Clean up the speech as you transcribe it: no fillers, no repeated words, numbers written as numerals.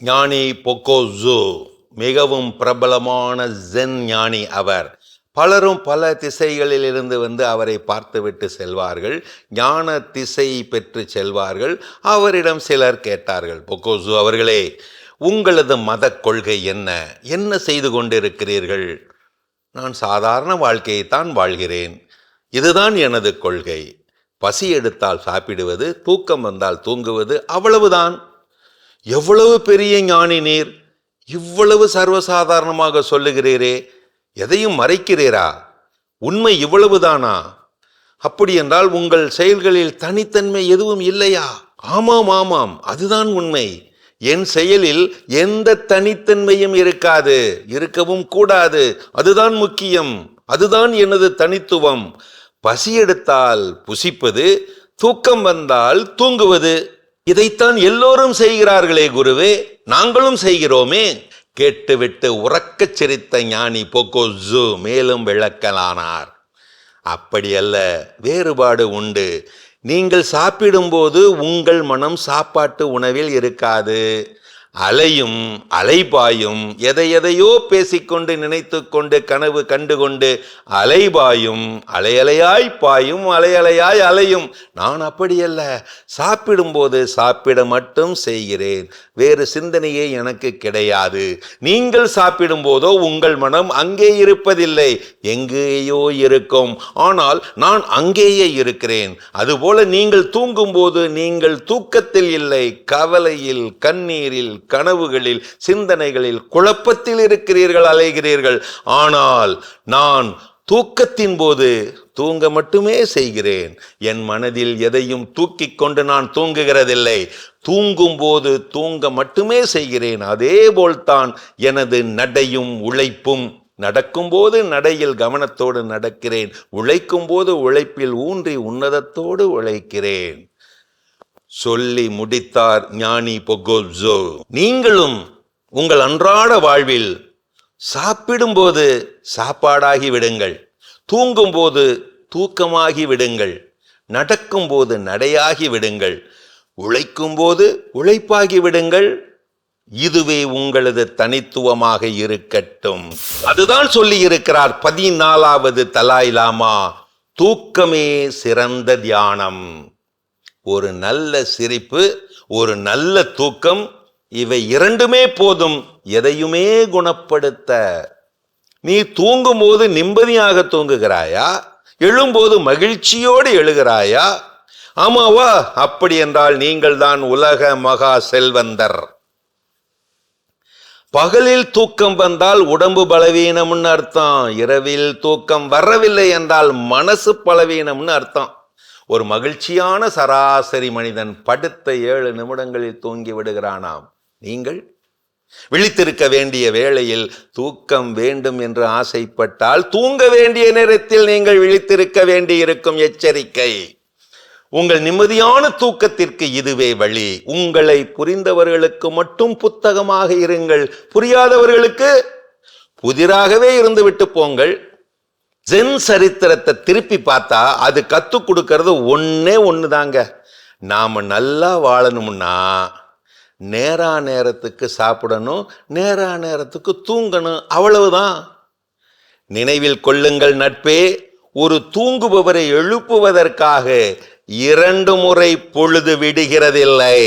ஞானி பொக்கோசு மிகவும் பிரபலமான ஜென் ஞானி அவர். பலரும் பல திசைகளில் இருந்து வந்து அவரை பார்த்துவிட்டு செல்வார்கள். ஞான திசை பெற்று செல்வார்கள். அவரிடம் சிலர் கேட்டார்கள், பொக்கோசு அவர்களே, உங்களது மத கொள்கை என்ன? என்ன செய்து கொண்டிருக்கிறீர்கள்? நான் சாதாரண வாழ்க்கையைத்தான் வாழ்கிறேன். இதுதான் எனது கொள்கை. பசி எடுத்தால் சாப்பிடுவது, தூக்கம் வந்தால் தூங்குவது, அவ்வளவுதான். எவ்வளவு பெரிய ஞானி நீர்! இவ்வளவு சர்வசாதாரணமாக சொல்லுகிறீரே, எதையும் மறைக்கிறீரா? உண்மை இவ்வளவுதானா? அப்படி என்றால் உங்கள் செயல்களில் தனித்தன்மை எதுவும் இல்லையா? ஆமாம் ஆமாம், அதுதான் உண்மை. என் செயலில் எந்த தனித்தன்மையும் இருக்காது, இருக்கவும் கூடாது. அதுதான் முக்கியம். அதுதான் எனது தனித்துவம். பசி எடுத்தால் புசிப்பது, தூக்கம் வந்தால் தூங்குவது. இதைத்தான் எல்லோரும் செய்கிறார்களே குருவே, நாங்களும் செய்கிறோமே. கேட்டுவிட்டு உறக்கச் சிரித்த ஞானி பொக்கோசு மேலும் விளக்கலானார். அப்படியல்ல, வேறுபாடு உண்டு. நீங்கள் சாப்பிடும்போது உங்கள் மனம் சாப்பாட்டு உணவில் இருக்காது. அலையும் அலைபாயும், எதையோ பேசிக்கொண்டு நினைத்து கொண்டு கனவு கண்டுகொண்டு அலைபாயும், அலையலையாய் பாயும், அலையலையாய் அலையும். நான் அப்படியல்ல. சாப்பிடும்போது சாப்பிட மட்டும் செய்கிறேன். வேறு சிந்தனையே எனக்கு கிடையாது. நீங்கள் சாப்பிடும்போதோ உங்கள் மனம் அங்கே இருப்பதில்லை, எங்கேயோ இருக்கும். ஆனால் நான் அங்கேயே இருக்கிறேன். அதுபோல நீங்கள் தூங்கும்போது நீங்கள் தூக்கத்தில் இல்லை, கவலையில், கண்ணீரில், கனவுகளில், சிந்தனைகளில், குழப்பத்தில் இருக்கிறீர்கள், அலைகிறீர்கள். ஆனால் நான் தூக்கத்தின் போது தூங்க மட்டுமே செய்கிறேன். என் மனதில் எதையும் தூக்கிக் கொண்டு நான் தூங்குகிறதில்லை. தூங்கும் போது தூங்க மட்டுமே செய்கிறேன். அதே போல்தான் எனது நடையும் உழைப்பும். நடக்கும்போது நடையில் கவனத்தோடு நடக்கிறேன். உழைக்கும் போது உழைப்பில் ஊன்றி உன்னதத்தோடு உழைக்கிறேன். சொல்லி முடித்தார் ஞானி பொக்கோசு. நீங்களும் உங்கள் அன்றாட வாழ்வில் சாப்பிடும்போது சாப்பாடாகி விடுங்கள், தூங்கும்போது தூக்கமாகி விடுங்கள், நடக்கும்போது நடையாகி விடுங்கள், உழைக்கும்போது உழைப்பாகி விடுங்கள். இதுவே உங்களது தனித்துவமாக இருக்கட்டும். அதுதான் சொல்லி இருக்கிறார் 14வது தலாய் லாமா. தூக்கமே சிறந்த தியானம். ஒரு நல்ல சிரிப்பு, ஒரு நல்ல தூக்கம், இவை இரண்டுமே போதும் எதையுமே குணப்படுத்த. நீ தூங்கும் போது நிம்மதியாக தூங்குகிறாயா? எழும்போது மகிழ்ச்சியோடு எழுகிறாயா? ஆமாவா? அப்படி என்றால் நீங்கள் தான் உலக மகா செல்வந்தர். பகலில் தூக்கம் வந்தால் உடம்பு பலவீனம்னு அர்த்தம். இரவில் தூக்கம் வரவில்லை என்றால் மனசு பலவீனம்னு அர்த்தம். ஒரு மகிழ்ச்சியான சராசரி மனிதன் படுத்த 7 நிமிடங்களில் தூங்கி விடுகிறானாம். நீங்கள் விழித்திருக்க வேண்டிய வேளையில் தூக்கம் வேண்டும் என்று ஆசைப்பட்டால் தூங்க வேண்டிய நேரத்தில் நீங்கள் விழித்திருக்க வேண்டியிருக்கும். எச்சரிக்கை. உங்கள் நிம்மதியான தூக்கத்திற்கு இதுவே வழி. உங்களை புரிந்தவர்களுக்கு மட்டும் புத்தகமாக இருங்கள். புரியாதவர்களுக்கு புதிராகவே இருந்துவிட்டு போங்கள். ஜென் சரித்திரத்தை திருப்பி பார்த்தா அது கத்து கொடுக்கறது ஒன்னே ஒண்ணுதாங்க. நாம நல்லா வாழணும்னா நேரா நேரத்துக்கு சாப்பிடணும், நேரா நேரத்துக்கு தூங்கணும், அவ்வளவுதான். நினைவில் கொள்ளுங்கள் நட்பே, ஒரு தூங்குபவரை எழுப்புவதற்காக 2 முறை பொழுது விடுகிறதில்லை.